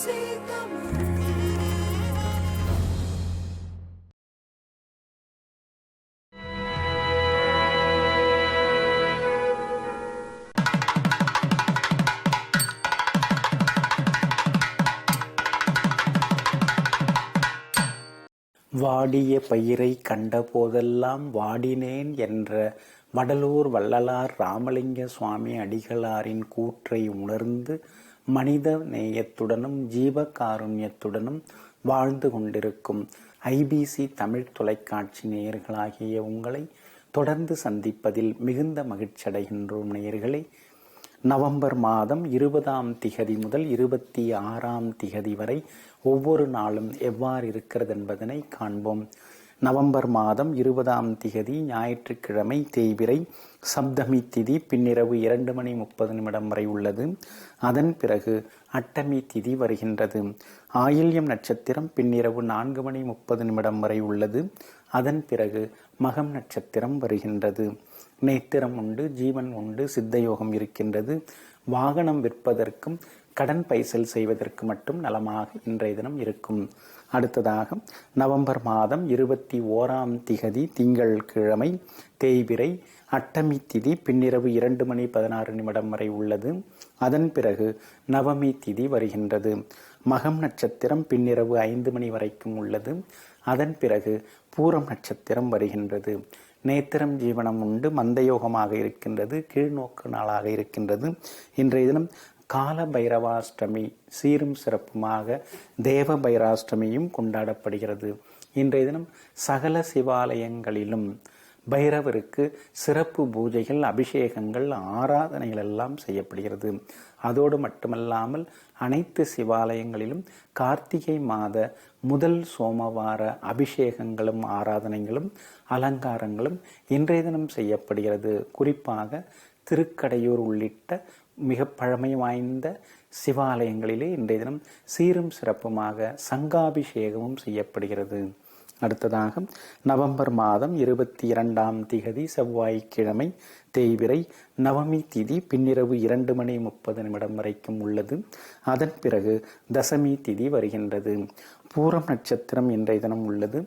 வாடிய பயிரை கண்டபோதெல்லாம் வாடினேன் என்ற வடலூர் வள்ளலார் ராமலிங்க சுவாமி அடிகளாரின் கூற்றை உணர்ந்து மனித நேயத்துடனும் ஜீவகாருண்யத்துடனும் வாழ்ந்து கொண்டிருக்கும் ஐபிசி தமிழ் தொலைக்காட்சி நேயர்களாகிய உங்களை தொடர்ந்து சந்திப்பதில் மிகுந்த மகிழ்ச்சியடைகின்றோம். நேயர்களே, நவம்பர் மாதம் 20ஆம் திகதி முதல் 26ஆம் திகதி வரை ஒவ்வொரு நாளும் எவ்வாறு இருக்கிறது என்பதனை காண்போம். நவம்பர் மாதம் 20ஆம் திகதி ஞாயிற்றுக்கிழமை தேய்பிறை சப்தமி திதி பின்னிரவு 2:30 வரை உள்ளது. அதன் பிறகு அட்டமி திதி வருகின்றது. ஆயில்யம் நட்சத்திரம் பின்னிரவு 4:30 வரை உள்ளது. அதன் பிறகு மகம் நட்சத்திரம் வருகின்றது. நேத்திரம் உண்டு, ஜீவன் உண்டு, சித்தயோகம் இருக்கின்றது. வாகனம் விற்பதற்கும் கடன் பைசல் செய்வதற்கு மட்டும் நலமாக இன்றைய தினம் இருக்கும். அடுத்ததாக நவம்பர் மாதம் 21ஆம் திகதி திங்கள் கிழமை தேய்பிறை அட்டமி திதி பின்னிரவு 2:16 வரை உள்ளது. அதன் பிறகு நவமி திதி வருகின்றது. மகம் நட்சத்திரம் பின்னிரவு 5 மணி வரைக்கும் உள்ளது. அதன் பிறகு பூரம் நட்சத்திரம் வருகின்றது. நேத்திரம் ஜீவனம் உண்டு, மந்தயோகமாக இருக்கின்றது, கீழ்நோக்கு நாளாக இருக்கின்றது. இன்றைய தினம் கால பைரவாஷ்டமி சீரும் சிறப்புமாக தேவ பைராஷ்டமியும் கொண்டாடப்படுகிறது. இன்றைய தினம் சகல சிவாலயங்களிலும் பைரவருக்கு சிறப்பு பூஜைகள், அபிஷேகங்கள், ஆராதனைகள் எல்லாம் செய்யப்படுகிறது. அதோடு மட்டுமல்லாமல் அனைத்து சிவாலயங்களிலும் கார்த்திகை மாத முதல் சோமவார அபிஷேகங்களும் ஆராதனைகளும் அலங்காரங்களும் இன்றைய தினம் செய்யப்படுகிறது. குறிப்பாக திருக்கடையூர் உள்ளிட்ட மிக பழமை வாய்ந்த சிவாலயங்களிலே இன்றைய தினம் சீரும் சிறப்புமாக சங்காபிஷேகமும் செய்யப்படுகிறது. அடுத்ததாக நவம்பர் மாதம் 22ஆம் திகதி செவ்வாய்க்கிழமை தேய்பிறை நவமி திதி பின்னிரவு 2:30 வரைக்கும் உள்ளது. அதன் பிறகு தசமி திதி வருகின்றது. பூரம் நட்சத்திரம் இன்றைய தினம் உள்ளது.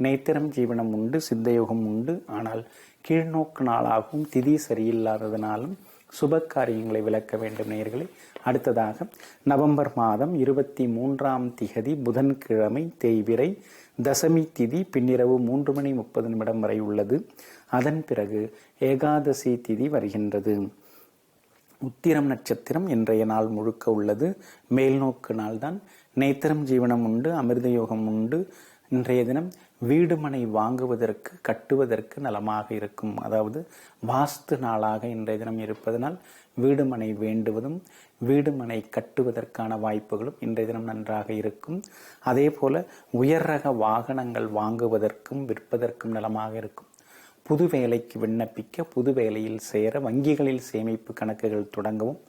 நேத்திரம் ஜீவனம் உண்டு, சித்தயோகம் உண்டு. ஆனால் கீழ்நோக்கு நாளாகவும் திதி சரியில்லாததனாலும் சுப காரியங்களை விளக்க வேண்டும் நேயர்களே. அடுத்ததாக நவம்பர் மாதம் 23ஆம் திகதி புதன்கிழமை தேய்பிறை தசமி திதி பின்னிரவு 3:30 வரை உள்ளது. அதன் பிறகு ஏகாதசி திதி வருகின்றது. உத்திரம் நட்சத்திரம் இன்றைய நாள் முழுக்க உள்ளது. மேல்நோக்கு நாள்தான். நேத்திரம் ஜீவனம் உண்டு, அமிர்த யோகம் உண்டு. இன்றைய தினம் வீடு மனை வாங்குவதற்கு கட்டுவதற்கு நலமாக இருக்கும். அதாவது வாஸ்து நாளாக இன்றைய தினம் இருப்பதனால் வீடு மனை வேண்டுவதும் வீடு மனை கட்டுவதற்கான வாய்ப்புகளும் இன்றைய தினம் நன்றாக இருக்கும். அதே போல உயர் ரக வாகனங்கள் வாங்குவதற்கும் விற்பதற்கும் நலமாக இருக்கும். புது வேலைக்கு விண்ணப்பிக்க, புது வேலையில் சேர, வங்கிகளில் சேமிப்பு கணக்குகள் தொடங்கவும்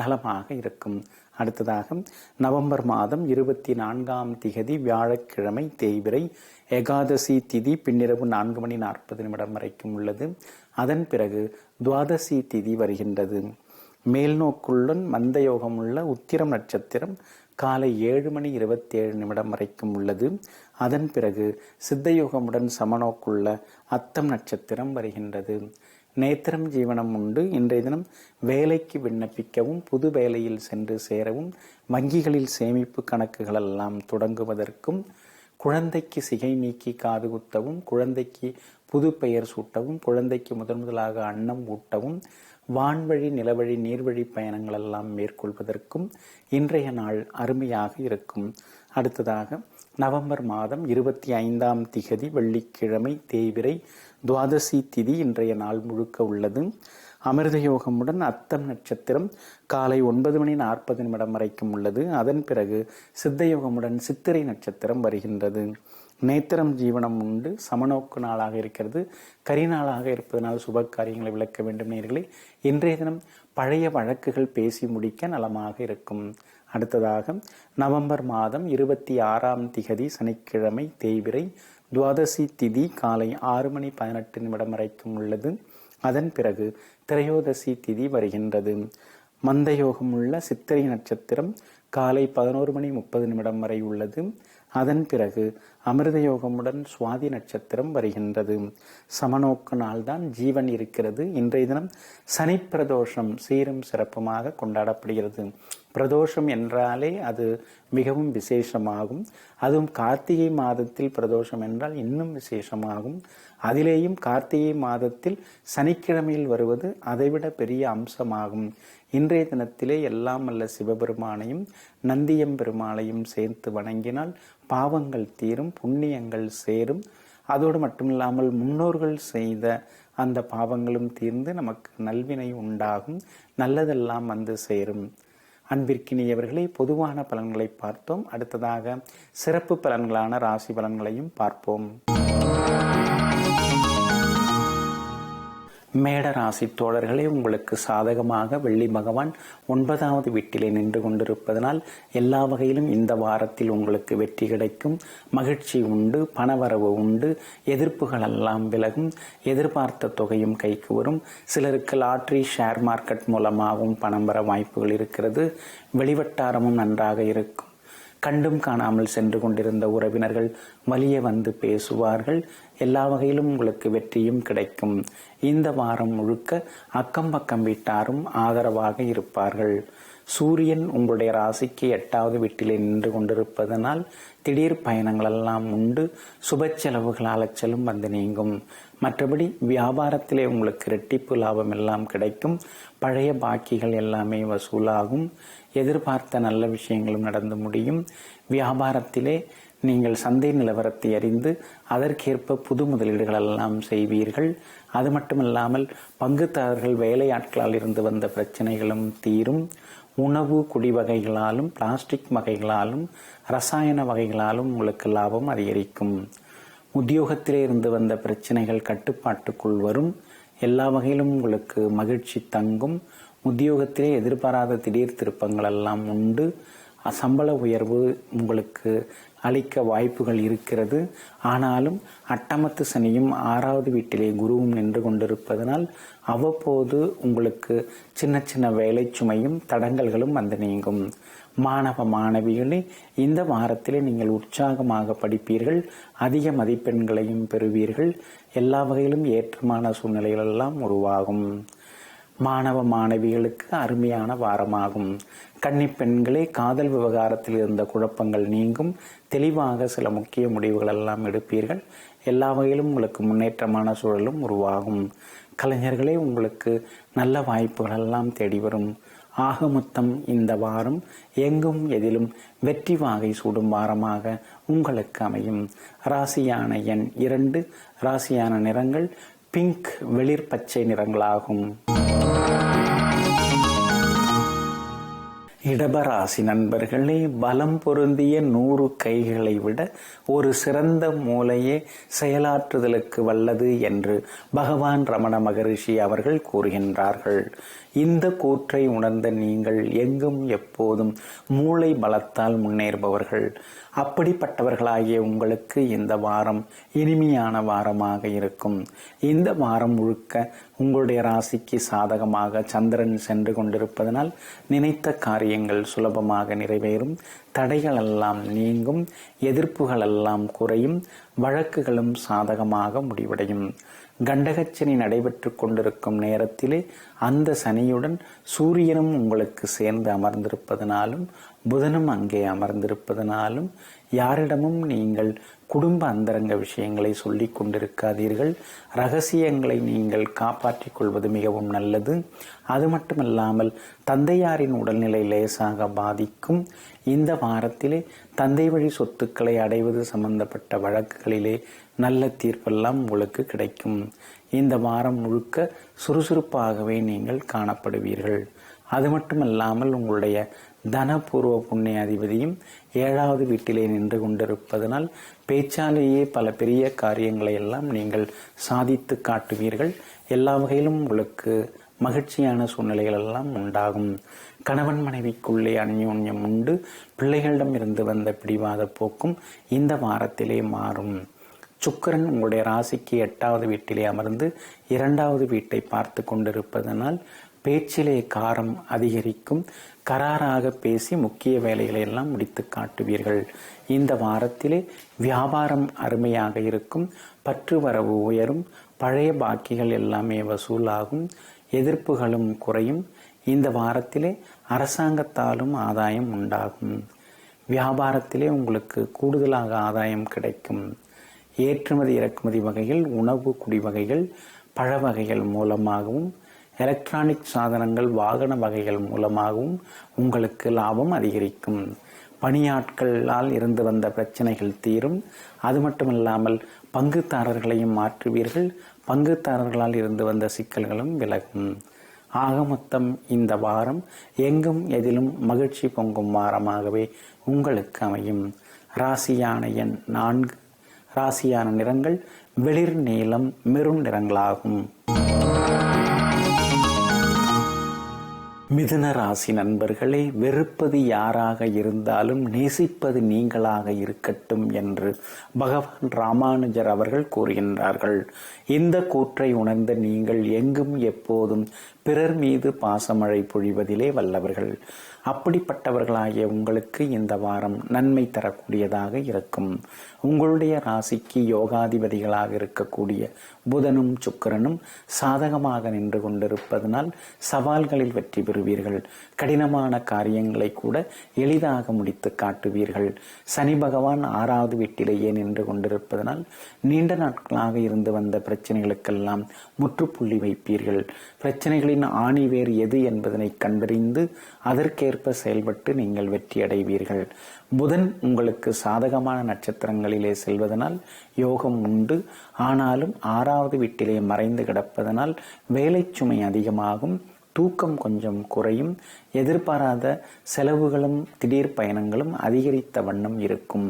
நலமாக இருக்கும். அடுத்ததாக நவம்பர் மாதம் 24ஆம் திகதி வியாழக்கிழமை தேய்பிறை ஏகாதசி திதி பின்னிரவு 4:40 வரைக்கும் உள்ளது. அதன் பிறகு துவாதசி திதி வருகின்றது. மேல்நோக்குள்ளன் மந்தயோகம் உள்ள உத்திரம் நட்சத்திரம் காலை 7:27 வரைக்கும் உள்ளது. அதன் பிறகு சித்தயோகமுடன் சமநோக்குள்ள அத்தம் நட்சத்திரம் வருகின்றது. நேத்திரம் ஜீவனம் உண்டு. இன்றைய தினம் வேலைக்கு விண்ணப்பிக்கவும், புது வேலையில் சென்று சேரவும், வங்கிகளில் சேமிப்பு கணக்குகள் எல்லாம் தொடங்குவதற்கும், குழந்தைக்கு சிகை நீக்கி காது குத்தவும், குழந்தைக்கு புது பெயர் சூட்டவும், குழந்தைக்கு முதலாக அன்னம் ஊட்டவும், வான்வழி, நிலவழி, நீர்வழி பயணங்கள் எல்லாம் மேற்கொள்வதற்கும் இன்றைய நாள் அருமையாக இருக்கும். அடுத்ததாக நவம்பர் மாதம் 25ஆம் திகதி வெள்ளிக்கிழமை தேய்பிறை துவாதசி திதி இன்றைய நாள் முழுக்க உள்ளது. அமிர்த யோகமுடன் அத்தம் நட்சத்திரம் காலை 9:40 வரைக்கும் உள்ளது. அதன் பிறகு சித்தயோகமுடன் சித்திரை நட்சத்திரம் வருகின்றது. நேத்திரம் ஜீவனம் உண்டு. சமநோக்கு நாளாக இருக்கிறது. கரிநாளாக இருப்பதனால் சுப காரியங்களை விளக்க வேண்டும் நேயர்களே. இன்றைய தினம் பழைய வழக்குகள் பேசி முடிக்க நலமாக இருக்கும். அடுத்ததாக நவம்பர் மாதம் 26ஆம் திகதி சனிக்கிழமை தேய்பிறை துவாதசி திதி காலை 6:18 வரைக்கும் உள்ளது. அதன் பிறகு திரையோதசி திதி வருகின்றது. மந்தயோகம் உள்ள சித்திரை நட்சத்திரம் காலை 11:30 வரை உள்ளது. அதன் பிறகு அமிர்த யோகமுடன் சுவாதி நட்சத்திரம் வருகின்றது. சமநோக்கு நாள்தான், ஜீவன் இருக்கிறது. இன்றைய தினம் சனி பிரதோஷம் சீரும் சிறப்புமாக கொண்டாடப்படுகிறது. பிரதோஷம் என்றாலே அது மிகவும் விசேஷமாகும். அதுவும் கார்த்திகை மாதத்தில் பிரதோஷம் என்றால் இன்னும் விசேஷமாகும். அதிலேயும் கார்த்திகை மாதத்தில் சனிக்கிழமையில் வருவது அதைவிட பெரிய அம்சமாகும். இன்றைய தினத்திலே எல்லாம் அல்ல சிவபெருமானையும் நந்தியம் பெருமாளையும் சேர்த்து வணங்கினால் பாவங்கள் தீரும், புண்ணியங்கள் சேரும். அதோடு மட்டுமில்லாமல் முன்னோர்கள் செய்த அந்த பாவங்களும் தீர்ந்து நமக்கு நல்வினை உண்டாகும், நல்லதெல்லாம் வந்து சேரும். அன்பிற்கினியவர்களே, பொதுவான பலன்களை பார்த்தோம். அடுத்ததாக சிறப்பு பலன்களான ராசி பலன்களையும் பார்ப்போம். மேட ராசி தோழர்களே, உங்களுக்கு சாதகமாக வெள்ளி பகவான் 9வது வீட்டிலே நின்று கொண்டிருப்பதனால் எல்லா வகையிலும் இந்த வாரத்தில் உங்களுக்கு வெற்றி கிடைக்கும், மகிழ்ச்சி உண்டு, பணவரவு உண்டு, எதிர்ப்புகள் எல்லாம் விலகும், எதிர்பார்த்த தொகையும் கைக்கு வரும். சிலருக்கு லாட்டரி, ஷேர் மார்க்கெட் மூலமாகவும் பணம் வர வாய்ப்புகள் இருக்கிறது. வெளிவட்டாரமும் நன்றாக இருக்கும். கண்டும் காணாமல் சென்று கொண்டிருந்த உறவினர்கள் வலிய வந்து பேசுவார்கள். எல்லா வகையிலும் உங்களுக்கு வெற்றியும் கிடைக்கும். இந்த வாரம் முழுக்க அக்கம் பக்கம் வீட்டாரும் ஆதரவாக இருப்பார்கள். சூரியன் உங்களுடைய ராசிக்கு 8வது வீட்டிலே நின்று கொண்டிருப்பதனால் திடீர் பயணங்கள் எல்லாம் உண்டு. சுப செலவுகள் அலைச்சலும் வந்து நீங்கும். மற்றபடி வியாபாரத்திலே உங்களுக்கு இரட்டிப்பு லாபம் எல்லாம் கிடைக்கும். பழைய பாக்கிகள் எல்லாமே வசூலாகும். எதிர்பார்த்த நல்ல விஷயங்களும் நடந்து முடியும். வியாபாரத்திலே நீங்கள் சந்தை நிலவரத்தை அறிந்து அதற்கேற்ப புது முதலீடுகள் எல்லாம் செய்வீர்கள். அது மட்டுமல்லாமல் பங்குதாரர்கள், வேலையாட்களால் இருந்து வந்த பிரச்சனைகளும் தீரும். உணவு குடி வகைகளாலும், பிளாஸ்டிக் வகைகளாலும், ரசாயன வகைகளாலும் உங்களுக்கு லாபம் அதிகரிக்கும். உத்தியோகத்திலே இருந்து வந்த பிரச்சனைகள் கட்டுப்பாட்டுக்குள் வரும். எல்லா வகையிலும் உங்களுக்கு மகிழ்ச்சி தங்கும். உத்தியோகத்திலே எதிர்பாராத திடீர் திருப்பங்கள் எல்லாம் உண்டு. சம்பள உயர்வு உங்களுக்கு அளிக்க வாய்ப்புகள் இருக்கிறது. ஆனாலும் அட்டமத்து சனியும் 6வது வீட்டிலே குருவும் நின்று கொண்டிருப்பதனால் அவ்வப்போது உங்களுக்கு சின்ன சின்ன வேலை சுமையும் தடங்கல்களும் வந்து நீங்கும். மாணவ மாணவிகளே, இந்த வாரத்திலே நீங்கள் உற்சாகமாக படிப்பீர்கள். அதிக மதிப்பெண்களையும் பெறுவீர்கள். எல்லா வகையிலும் ஏற்றமான சூழ்நிலைகள் எல்லாம் உருவாகும். மாணவ மாணவிகளுக்கு அருமையான வாரமாகும். கன்னி பெண்களே, காதல் விவகாரத்தில் இருந்த குழப்பங்கள் நீங்கும். தெளிவாக சில முக்கிய முடிவுகள் எல்லாம் எடுப்பீர்கள். எல்லா வகையிலும் உங்களுக்கு முன்னேற்றமான சூழலும் உருவாகும். கலைஞர்களே, உங்களுக்கு நல்ல வாய்ப்புகள் எல்லாம் தேடி வரும். ஆக மொத்தம் இந்த வாரம் எங்கும் எதிலும் வெற்றி வாகை சூடும் வாரமாக உங்களுக்கு அமையும். ராசியான எண் 2, ராசியான நிறங்கள் பிங்க், வெளிர் பச்சை நிறங்களாகும். இடபராசி நண்பர்களே, பலம் பொருந்திய 100 கைகளை விட ஒரு சிறந்த மூளையே செயலாற்றுதலுக்கு வல்லது என்று பகவான் ரமண மகரிஷி அவர்கள் கூறுகின்றார்கள். இந்த கூற்றை உணர்ந்த நீங்கள் எங்கும் எப்போதும் மூளை பலத்தால் முன்னேறுபவர்கள். அப்படிப்பட்டவர்களாகிய உங்களுக்கு இந்த வாரம் இனிமையான வாரமாக இருக்கும். இந்த வாரம் முழுக்க உங்களுடைய ராசிக்கு சாதகமாக சந்திரன் சென்று கொண்டிருப்பதனால் நினைத்த காரியங்கள் சுலபமாக நிறைவேறும். தடைகள் எல்லாம் நீங்கும். எதிர்ப்புகள் எல்லாம் குறையும். வழக்குகளும் சாதகமாக முடிவடையும். கண்டகச்சனி நடைபெற்று கொண்டிருக்கும் நேரத்திலே அந்த சனியுடன் சூரியனும் உங்களுக்கு சேர்ந்து அமர்ந்திருப்பதனாலும் புதனும் அங்கே அமர்ந்திருப்பதனாலும் யாரிடமும் நீங்கள் குடும்ப அந்தரங்க விஷயங்களை சொல்லிக் கொண்டிருக்காதீர்கள். ரகசியங்களை நீங்கள் காப்பாற்றிக் கொள்வது மிகவும் நல்லது. அது மட்டுமல்லாமல் தந்தையாரின் உடல்நிலை லேசாக பாதிக்கும். இந்த வாரத்திலே தந்தை வழி சொத்துக்களை அடைவது சம்பந்தப்பட்ட வழக்குகளிலே நல்ல தீர்ப்பெல்லாம் உங்களுக்கு கிடைக்கும். இந்த வாரம் முழுக்க சுறுசுறுப்பாகவே நீங்கள் காணப்படுவீர்கள். அது மட்டுமல்லாமல் உங்களுடைய தனபூர்வ புண்ணிய அதிபதியும் 7வது வீட்டிலே நின்று கொண்டிருப்பதனால் பேச்சாலேயே பல பெரிய காரியங்களை எல்லாம் நீங்கள் சாதித்து காட்டுவீர்கள். எல்லா வகையிலும் உங்களுக்கு மகிழ்ச்சியான சூழ்நிலைகள் எல்லாம் உண்டாகும். கணவன் மனைவிக்குள்ளே அந்யோன்யம் உண்டு. பிள்ளைகளிடம் இருந்து வந்த பிடிவாத போக்கும் இந்த வாரத்திலே மாறும். சுக்கிரன் உங்களுடைய ராசிக்கு 8வது வீட்டிலே அமர்ந்து 2வது வீட்டை பார்த்து கொண்டிருப்பதனால் பேச்சிலே காரம் அதிகரிக்கும். கராராக பேசி முக்கிய வேலைகளை எல்லாம் முடித்து காட்டுவீர்கள். இந்த வாரத்திலே வியாபாரம் அருமையாக இருக்கும். பற்று வரவு உயரும். பழைய பாக்கிகள் எல்லாமே வசூலாகும். எதிர்ப்புகளும் குறையும். இந்த வாரத்திலே அரசாங்கத்தாலும் ஆதாயம் உண்டாகும். வியாபாரத்திலே உங்களுக்கு கூடுதலாக ஆதாயம் கிடைக்கும். ஏற்றுமதி இறக்குமதி வகைகள், உணவு குடி வகைகள், பழ வகைகள் மூலமாகவும், எலக்ட்ரானிக் சாதனங்கள், வாகன வகைகள் மூலமாகவும் உங்களுக்கு லாபம் அதிகரிக்கும். பணியாட்களால் இருந்து வந்த பிரச்சனைகள் தீரும். அது மட்டுமல்லாமல் பங்குதாரர்களையும் மாற்றுவீர்கள். பங்குதாரர்களால் இருந்து வந்த சிக்கல்களும் விலகும். ஆக மொத்தம் இந்த வாரம் எங்கும் எதிலும் மகிழ்ச்சி பொங்கும் வாரமாகவே உங்களுக்கு அமையும். ராசியான எண் 4. ராசியான நிறங்கள் வெளிர் நீலம், மெரூன் நிறங்களாகும். மிதுன ராசி நண்பர்களே, வெறுப்பது யாராக இருந்தாலும் நேசிப்பது நீங்களாக இருக்கட்டும் என்று பகவான் ராமானுஜர் அவர்கள் கூறுகின்றார்கள். இந்த கூற்றை உணர்ந்த நீங்கள் எங்கும் எப்போதும் பிறர் மீது பாசமழை பொழிவதிலே வல்லவர்கள். அப்படிப்பட்டவர்களாகிய உங்களுக்கு இந்த வாரம் நன்மை தரக்கூடியதாக இருக்கும். உங்களுடைய ராசிக்கு யோகாதிபதிகளாக இருக்கக்கூடிய புதனும் சுக்கிரனும் சாதகமாக நின்று கொண்டிருப்பதனால் சவால்களில் வெற்றி பெறுவீர்கள். கடினமான காரியங்களை கூட எளிதாக முடித்து காட்டுவீர்கள். சனி பகவான் 6வது வீட்டிலேயே நின்று கொண்டிருப்பதனால் நீண்ட நாட்களாக இருந்து வந்த பிரச்சனைகளுக்கெல்லாம் முற்றுப்புள்ளி வைப்பீர்கள். பிரச்சனைகளின் ஆணிவேர் எது என்பதனை கண்டறிந்து அதற்கேற்ப செயல்பட்டு நீங்கள் வெற்றி அடைவீர்கள். புதன் உங்களுக்கு சாதகமான நட்சத்திரங்களிலே செல்வதனால் யோகம் உண்டு. ஆனாலும் 6வது வீட்டிலே மறைந்து கிடப்பதனால் வேலை சுமை அதிகமாகும். தூக்கம் கொஞ்சம் குறையும். எதிர்பாராத செலவுகளும் திடீர் பயணங்களும் அதிகரித்த வண்ணம் இருக்கும்.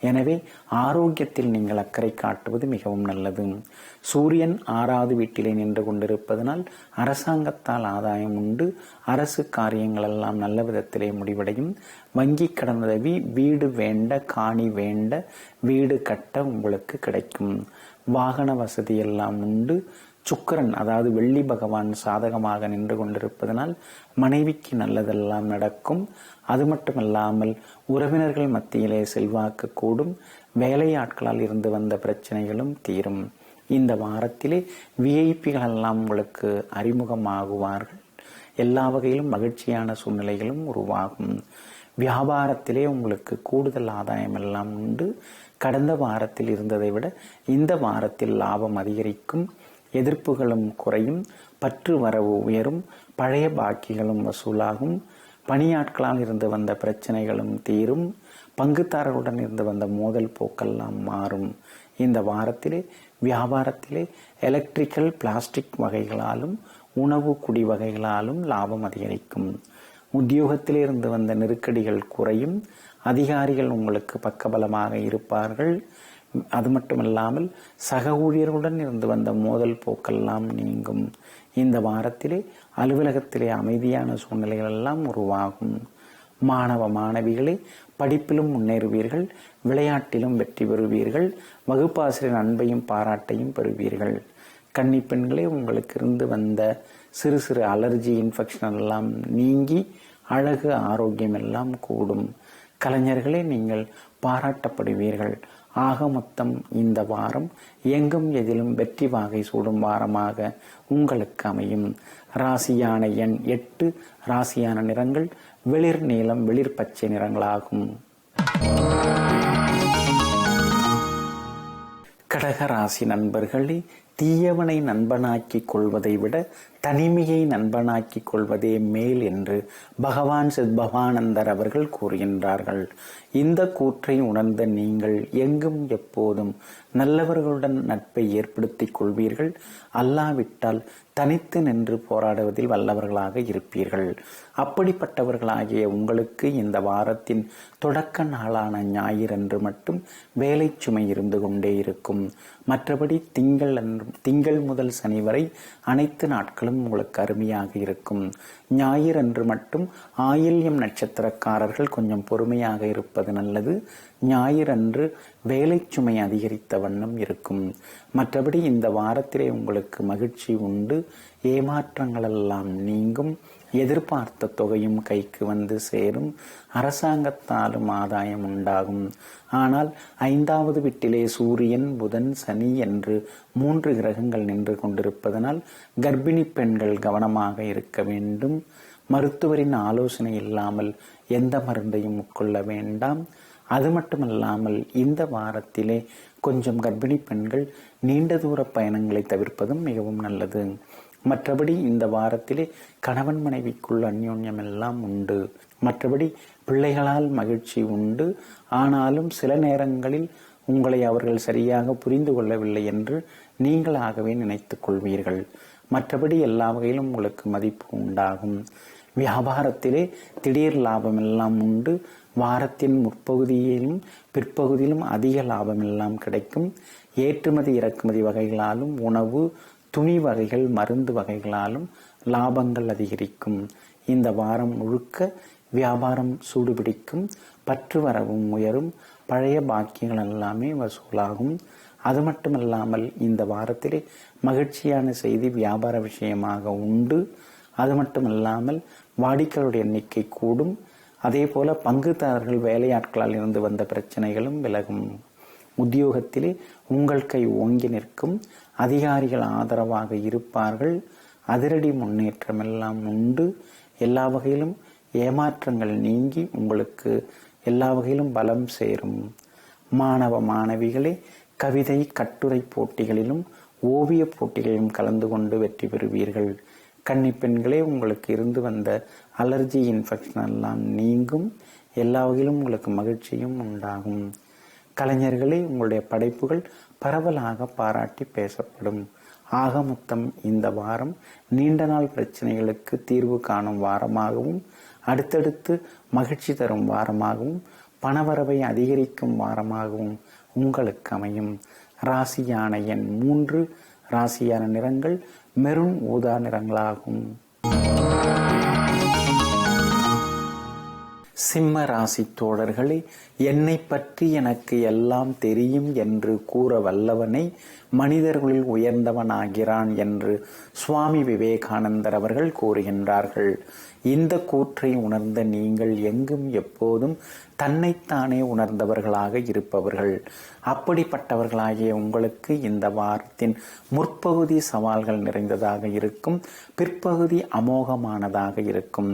எனவே ஆரோக்கியத்தில் நீங்கள் அக்கறை காட்டுவது மிகவும் நல்லது. சூரியன் 6வது வீட்டிலே நின்று கொண்டிருப்பதனால் அரசாங்கத்தால் ஆதாயம் உண்டு. அரசு காரியங்கள் எல்லாம் நல்ல விதத்திலே முடிவடையும். வங்கி கடன் உதவி, வீடு வேண்ட, காணி வேண்ட, வீடு கட்ட உங்களுக்கு கிடைக்கும். வாகன வசதி எல்லாம் உண்டு. சுக்கிரன் அதாவது வெள்ளி பகவான் சாதகமாக நின்று கொண்டிருப்பதனால் மனைவிக்கு நல்லதெல்லாம் நடக்கும். அது மட்டுமல்லாமல் உறவினர்கள் மத்தியிலே செல்வாக்கு கூடும். வேலையாட்களால் இருந்து வந்த பிரச்சனைகளும் தீரும். இந்த வாரத்திலே விஐபிகள் எல்லாம் உங்களுக்கு அறிமுகமாகுவார்கள். எல்லா வகையிலும் மகிழ்ச்சியான சூழ்நிலைகளும் உருவாகும். வியாபாரத்திலே உங்களுக்கு கூடுதல் ஆதாயம் எல்லாம் உண்டு. கடந்த வாரத்தில் இருந்ததை விட இந்த வாரத்தில் லாபம் அதிகரிக்கும். எதிர்ப்புகளும் குறையும். பற்று வரவு உயரும். பழைய பாக்கிகளும் வசூலாகும். பணியாட்களால் இருந்து வந்த பிரச்சனைகளும் தீரும். பங்குதாரர்களுடன் இருந்து வந்த மோதல் போக்கெல்லாம் மாறும். இந்த வாரத்திலே வியாபாரத்திலே எலக்ட்ரிக்கல், பிளாஸ்டிக் வகைகளாலும் உணவு குடி வகைகளாலும் லாபம் அதிகரிக்கும். உத்தியோகத்திலே இருந்து வந்த நெருக்கடிகள் குறையும். அதிகாரிகள் உங்களுக்கு பக்கபலமாக இருப்பார்கள். அது மட்டுமல்லாமல் சக ஊழியர்களுடன் இருந்து வந்த மோதல் போக்கெல்லாம் நீங்கும். இந்த வாரத்திலே அலுவலகத்திலே அமைதியான சூழ்நிலைகள் எல்லாம் உருவாகும். மாணவ மாணவிகளே, படிப்பிலும் முன்னேறுவீர்கள். விளையாட்டிலும் வெற்றி பெறுவீர்கள். வகுப்பாசிரியர் அன்பையும் பாராட்டையும் பெறுவீர்கள். கன்னி பெண்களே, உங்களுக்கு இருந்து வந்த சிறு சிறு அலர்ஜி, இன்ஃபெக்ஷன் எல்லாம் நீங்கி அழகு, ஆரோக்கியம் எல்லாம் கூடும். கலைஞர்களே, நீங்கள் பாராட்டப்படுவீர்கள். ஆக மொத்தம் இந்த வாரம் எங்கும் எதிலும் வெற்றி வாகை சூடும் வாரமாக உங்களுக்கு அமையும். ராசியான எண் 8. ராசியான நிறங்கள் வெளிர் நீலம், வெளிர் பச்சை நிறங்களாகும். கடக ராசி நண்பர்களே, தீயவனை நண்பனாக்கிக் கொள்வதை விட தனிமையை நண்பனாக்கிக் கொள்வதே மேல் என்று பகவான் சித்பவானந்தர் அவர்கள் கூறுகின்றார்கள். இந்த கூற்றை உணர்ந்த நீங்கள் எங்கும் எப்போதும் நல்லவர்களுடன் நட்பை ஏற்படுத்திக் கொள்வீர்கள். அல்லாவிட்டால் தனித்து நின்று போராடுவதில் வல்லவர்களாக இருப்பீர்கள். அப்படிப்பட்டவர்களாகிய உங்களுக்கு இந்த வாரத்தின் தொடக்க நாளான ஞாயிறன்று மட்டும் வேலை சுமை இருந்து கொண்டே இருக்கும். மற்றபடி திங்கள் முதல் சனி வரை அனைத்து நாட்களும் உங்களுக்கு அருமையாக இருக்கும். ஞாயிறு அன்று மட்டும் ஆயில்யம் நட்சத்திரக்காரர்கள் கொஞ்சம் பொறுமையாக இருப்பது நல்லது. ஞாயிறு அன்று வேலை சுமை அதிகரித்த வண்ணம் இருக்கும். மற்றபடி இந்த வாரத்திலே உங்களுக்கு மகிழ்ச்சி உண்டு. ஏமாற்றங்கள் எல்லாம் நீங்கும். எதிர்பார்த்த தொகையும் கைக்கு வந்து சேரும். அரசாங்கத்தாலும் ஆதாயம் உண்டாகும். ஆனால் 5வது வீட்டிலே சூரியன், புதன், சனி என்று 3 கிரகங்கள் நின்று கொண்டிருப்பதனால் கர்ப்பிணி பெண்கள் கவனமாக இருக்க வேண்டும். மருத்துவரின் ஆலோசனை இல்லாமல் எந்த மருந்தையும் உட்கொள்ள வேண்டாம். அது மட்டுமல்லாமல் இந்த வாரத்திலே கொஞ்சம் கர்ப்பிணி பெண்கள் நீண்ட தூர பயணங்களை தவிர்ப்பதும் மிகவும் நல்லது. மற்றபடி இந்த வாரத்திலே கணவன் மனைவிக்குள் அந்யோன்யம் எல்லாம் உண்டு. மற்றபடி பிள்ளைகளால் மகிழ்ச்சி உண்டு. ஆனாலும் சில நேரங்களில் உங்களை அவர்கள் சரியாக புரிந்து கொள்ளவில்லை என்று நீங்களாகவே நினைத்துக் கொள்வீர்கள். மற்றபடி எல்லா வகையிலும் உங்களுக்கு மதிப்பு உண்டாகும். வியாபாரத்திலே திடீர் லாபம் எல்லாம் உண்டு. வாரத்தின் முற்பகுதியிலும் பிற்பகுதியிலும் அதிக லாபம் எல்லாம் கிடைக்கும். ஏற்றுமதி இறக்குமதி வகைகளாலும் உணவு, துணி வகைகள், மருந்து வகைகளாலும் லாபங்கள் அதிகரிக்கும். இந்த வாரம் முழுக்க வியாபாரம் சூடுபிடிக்கும். பற்று வரவும் உயரும். பழைய பாக்கியங்கள் எல்லாமே வசூலாகும். அது மட்டுமல்லாமல் இந்த வாரத்திலே மகிழ்ச்சியான செய்தி வியாபார விஷயமாக உண்டு. அது மட்டுமல்லாமல் வாடிக்கையாளருடைய எண்ணிக்கை கூடும். அதே போல பங்குதாரர்கள் வேலையாட்களால் இருந்து வந்த பிரச்சனைகளும் விலகும். உத்தியோகத்திலே உங்கள் கை ஓங்கி நிற்கும். அதிகாரிகள் ஆதரவாக இருப்பார்கள். அதிரடி முன்னேற்றம் எல்லாம் உண்டு. எல்லா வகையிலும் ஏமாற்றங்கள் நீங்கி உங்களுக்கு எல்லா வகையிலும் பலம் சேரும். மாணவ மாணவிகளே கவிதை, கட்டுரை போட்டிகளிலும் ஓவிய போட்டிகளிலும் கலந்து கொண்டு வெற்றி பெறுவீர்கள். கன்னி பெண்களே உங்களுக்கு இருந்து வந்த அலர்ஜி இன்ஃபெக்ஷன் எல்லாம் நீங்கும். எல்லா வகையிலும் உங்களுக்கு மகிழ்ச்சியும் உண்டாகும். கலைஞர்களே உங்களுடைய படைப்புகள் பரவலாக பாராட்டி பேசப்படும். ஆக மொத்தம் இந்த வாரம் நீண்ட நாள் பிரச்சனைகளுக்கு தீர்வு காணும் வாரமாகவும் அடுத்தடுத்து மகிழ்ச்சி தரும் வாரமாகவும் பணவரவை அதிகரிக்கும் வாரமாகவும் உங்களுக்கு அமையும். ராசியான எண் 3. ராசியான நிறங்கள் மெரூன், ஊதா நிறங்களாகும். சிம்ம ராசி தோழர்களே, என்னை பற்றி எனக்கு எல்லாம் தெரியும் என்று கூற வல்லவனை மனிதர்களில் உயர்ந்தவனாகிறான் என்று சுவாமி விவேகானந்தர் அவர்கள் கூறுகின்றார்கள். இந்த கூற்றை உணர்ந்த நீங்கள் எங்கும் எப்போதும் தன்னைத்தானே உணர்ந்தவர்களாக இருப்பவர்கள். அப்படிப்பட்டவர்களாகிய உங்களுக்கு இந்த வாரத்தின் முற்பகுதி சவால்கள் நிறைந்ததாக இருக்கும். பிற்பகுதி அமோகமானதாக இருக்கும்.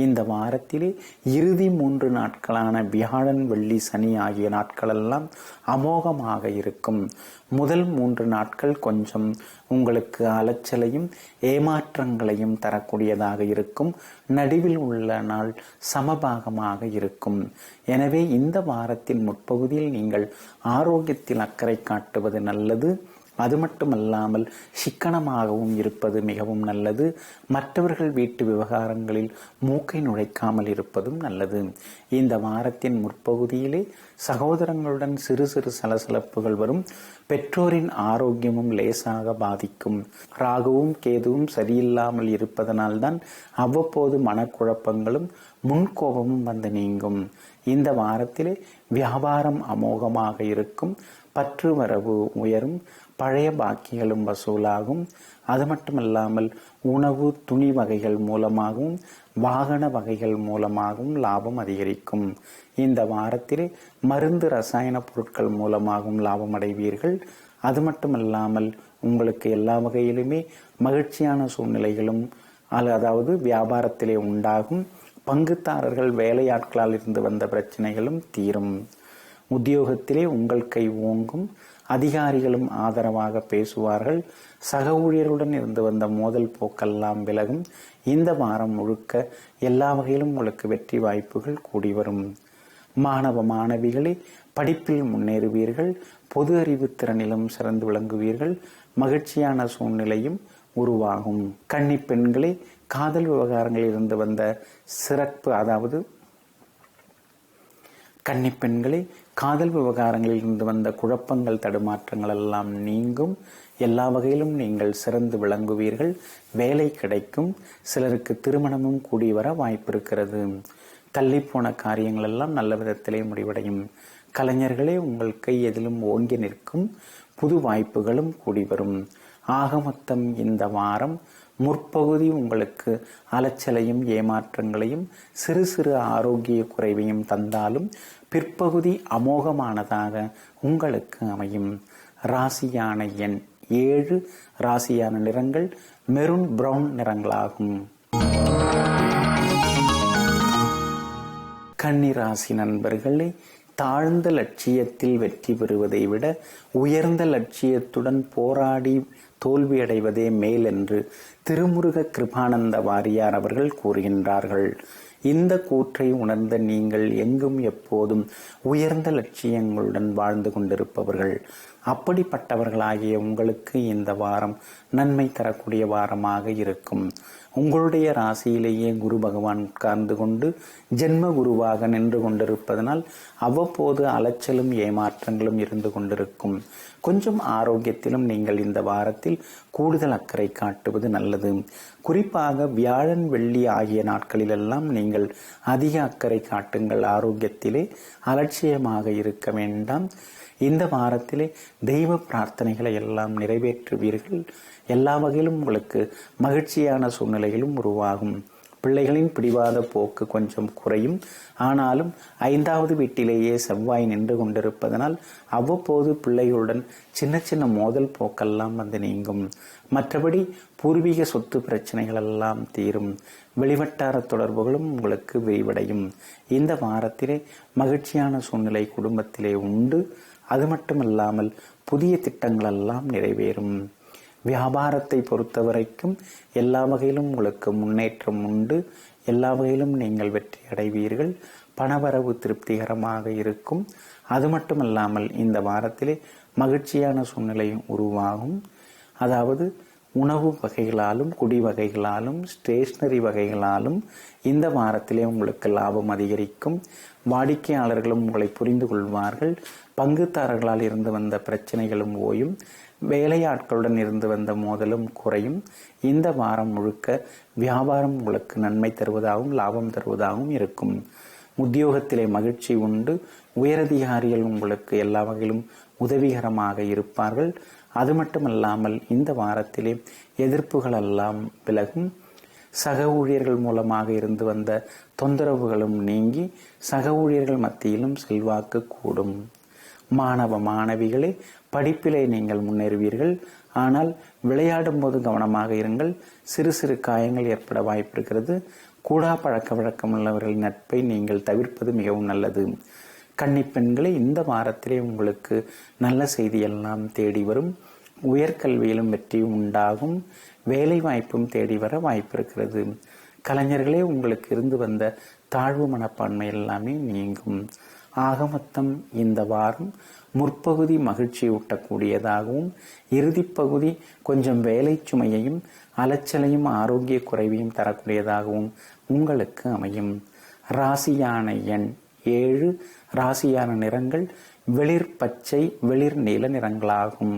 இந்த வாரத்திலே இறுதி 3 நாட்களான வியாழன், வெள்ளி, சனி ஆகிய நாட்களெல்லாம் அமோகமாக இருக்கும். முதல் 3 நாட்கள் கொஞ்சம் உங்களுக்கு அலைச்சலையும் ஏமாற்றங்களையும் தரக்கூடியதாக இருக்கும். நடுவில் உள்ள நாள் சமபாகமாக இருக்கும். எனவே இந்த வாரத்தின் முற்பகுதியில் நீங்கள் ஆரோக்கியத்தில் அக்கறை காட்டுவது நல்லது. அது மட்டுமல்லாமல் சிக்கனமாகவும் இருப்பது மிகவும் நல்லது. மற்றவர்கள் வீட்டு விவகாரங்களில் மூக்கை நுழைக்காமல் இருப்பதும் நல்லது. இந்த வாரத்தின் முற்பகுதியிலே சகோதரங்களுடன் சிறு சிறு சலசலப்புகள் வரும். பெற்றோரின் ஆரோக்கியமும் லேசாக பாதிக்கும். ராகுவும் கேதுவும் சரியில்லாமல் இருப்பதனால்தான் அவ்வப்போது மனக்குழப்பங்களும் முன்கோபமும் வந்து நீங்கும். இந்த வாரத்திலே வியாபாரம் அமோகமாக இருக்கும். பற்று வரவு உயரும். பழைய பாக்கிகளும் வசூலாகும். அது மட்டுமல்லாமல் உணவு, துணி வகைகள் மூலமாகவும் வாகன வகைகள் மூலமாகவும் லாபம் அதிகரிக்கும். இந்த வாரத்திலே மருந்து, ரசாயன பொருட்கள் மூலமாகவும் லாபம் அடைவீர்கள். அது மட்டுமல்லாமல் உங்களுக்கு எல்லா வகையிலுமே மகிழ்ச்சியான சூழ்நிலைகளும் அதாவது வியாபாரத்திலே உண்டாகும். பங்குதாரர்கள் வேலையாட்களால் இருந்து வந்த பிரச்சனைகளும் தீரும். உத்தியோகத்திலே உங்கள் கை ஓங்கும். அதிகாரிகளும் ஆதரவாக பேசுவார்கள். சக ஊழியர்களுடன் இருந்து வந்த மோதல் போக்கெல்லாம் விலகும். இந்த வாரம் முழுக்க எல்லா வகையிலும் உங்களுக்கு வெற்றி வாய்ப்புகள் கூடி வரும். மாணவ மாணவிகளே படிப்பில் முன்னேறுவீர்கள். பொது அறிவு திறனிலும் சிறந்து விளங்குவீர்கள். மகிழ்ச்சியான சூழ்நிலையும் உருவாகும். கன்னி பெண்களே காதல் விவகாரங்களில் இருந்து வந்த சிறப்பு அதாவது கன்னிப்பெண்களே, காதல் விவகாரங்களில் இருந்து வந்த குழப்பங்கள் தடுமாற்றங்கள் எல்லாம் நீங்கும். எல்லா வகையிலும் நீங்கள் சிறந்து விளங்குவீர்கள். வேலை கிடைக்கும். சிலருக்கு திருமணமும் கூடி வர வாய்ப்பு இருக்கிறது. தள்ளிப்போன காரியங்கள் எல்லாம் நல்ல விதத்திலே முடிவடையும். கலைஞர்களே, உங்கள் கை எதிலும் ஓங்கி நிற்கும். புது வாய்ப்புகளும் கூடி வரும். ஆக மொத்தம் இந்த வாரம் முற்பகுதி உங்களுக்கு அலைச்சலையும் ஏமாற்றங்களையும் சிறு சிறு ஆரோக்கிய குறைவையும் தந்தாலும் பிற்பகுதி அமோகமானதாக உங்களுக்கு அமையும். ராசியான எண் 7. ராசியான நிறங்கள் மெரூன் பிரவுன் நிறங்களாகும். கன்னி ராசி நண்பர்களே, தாழ்ந்த லட்சியத்தில் வெற்றி பெறுவதை விட உயர்ந்த லட்சியத்துடன் போராடி தோல்வியடைவதே மேல் என்று திருமுருக கிருபானந்த வாரியார் அவர்கள் கூறுகின்றார்கள். இந்த கூற்றை உணர்ந்த நீங்கள் எங்கும் எப்போதும் உயர்ந்த லட்சியங்களுடன் வாழ்ந்து கொண்டிருப்பவர்கள். அப்படிப்பட்டவர்களாகிய உங்களுக்கு இந்த வாரம் நன்மை தரக்கூடிய வாரமாக இருக்கும். உங்களுடைய ராசியிலேயே குரு பகவான் உட்கார்ந்து கொண்டு ஜென்ம குருவாக நின்று கொண்டிருப்பதனால் அவ்வப்போது அலைச்சலும் ஏமாற்றங்களும் இருந்து கொண்டிருக்கும். கொஞ்சம் ஆரோக்கியத்திலும் நீங்கள் இந்த வாரத்தில் கூடுதல் அக்கறை காட்டுவது நல்லது. குறிப்பாக வியாழன் வெள்ளி ஆகிய நாட்களிலெல்லாம் நீங்கள் அதிக அக்கறை காட்டுங்கள். ஆரோக்கியத்திலே அலட்சியமாக இருக்க வேண்டாம். இந்த வாரத்திலே தெய்வ பிரார்த்தனைகளை எல்லாம் நிறைவேற்றுவீர்கள். எல்லா வகையிலும் உங்களுக்கு மகிழ்ச்சியான சூழ்நிலைகளும் உருவாகும். பிள்ளைகளின் பிடிவாத போக்கு கொஞ்சம் குறையும். ஆனாலும் 5வது வீட்டிலேயே செவ்வாய் நின்று கொண்டிருப்பதனால் அவ்வப்போது பிள்ளைகளுடன் சின்ன சின்ன மோதல் போக்கெல்லாம் வந்து நீங்கும். மற்றபடி பூர்வீக சொத்து பிரச்சனைகள் எல்லாம் தீரும். வெளிவட்டார தொடர்புகளும் உங்களுக்கு விரிவடையும். இந்த வாரத்திலே மகிழ்ச்சியான சூழ்நிலை குடும்பத்திலே உண்டு. அது மட்டுமல்லாமல் புதிய திட்டங்கள் எல்லாம் நிறைவேறும். வியாபாரத்தை பொறுத்தவரைக்கும் எல்லா வகையிலும் உங்களுக்கு முன்னேற்றம் உண்டு. எல்லா வகையிலும் நீங்கள் வெற்றி அடைவீர்கள். பணவரவு திருப்திகரமாக இருக்கும். அது மட்டுமல்லாமல் இந்த வாரத்திலே மகிழ்ச்சியான சூழ்நிலையும் உருவாகும். அதாவது உணவு வகைகளாலும் குடி வகைகளாலும் ஸ்டேஷனரி வகைகளாலும் இந்த வாரத்திலே உங்களுக்கு லாபம் அதிகரிக்கும். வாடிக்கையாளர்களும் உங்களை புரிந்து கொள்வார்கள். பங்குதாரர்களால் இருந்து வந்த பிரச்சனைகளும் ஓயும். வேலையாட்களுடன் இருந்து வந்த மோதலும் குறையும். இந்த வாரம் முழுக்க வியாபாரம் உங்களுக்கு நன்மை தருவதாகவும் லாபம் தருவதாகவும் இருக்கும். உத்தியோகத்திலே மகிழ்ச்சி உண்டு. உயரதிகாரிகள் உங்களுக்கு எல்லா வகையிலும் உதவிகரமாக இருப்பார்கள். அது மட்டுமல்லாமல் இந்த வாரத்திலே எதிர்ப்புகள் எல்லாம் விலகும். சக ஊழியர்கள் மூலமாக இருந்து வந்த தொந்தரவுகளும் நீங்கி சக ஊழியர்கள் மத்தியிலும் செல்வாக்கு கூடும். மாணவ மாணவிகளே, படிப்பிலே நீங்கள் முன்னேறுவீர்கள். ஆனால் விளையாடும் போது கவனமாக இருங்கள். சிறு சிறு காயங்கள் ஏற்பட வாய்ப்பிருக்கிறது. கூடா பழக்க வழக்கம் உள்ளவர்களின் நட்பை நீங்கள் தவிர்ப்பது மிகவும் நல்லது. கன்னிப்பெண்களே, இந்த வாரத்திலே உங்களுக்கு நல்ல செய்தியெல்லாம் தேடி வரும். உயர்கல்வியிலும் வெற்றி உண்டாகும். வேலை வாய்ப்பும் தேடி வர வாய்ப்பிருக்கிறது. கலைஞர்களே, உங்களுக்கு இருந்து வந்த தாழ்வு மனப்பான்மை எல்லாமே நீங்கும். ஆக மொத்தம் இந்த வாரம் முற்பகுதி மகிழ்ச்சி ஊட்டக்கூடியதாகவும் இறுதிப் பகுதி கொஞ்சம் வேலை சுமையையும் அலைச்சலையும் ஆரோக்கிய குறைவையும் தரக்கூடியதாகவும் உங்களுக்கு அமையும். ராசியான எண் 7. ராசியான நிறங்கள் வெளிர் பச்சை வெளிர் நீல நிறங்களாகும்.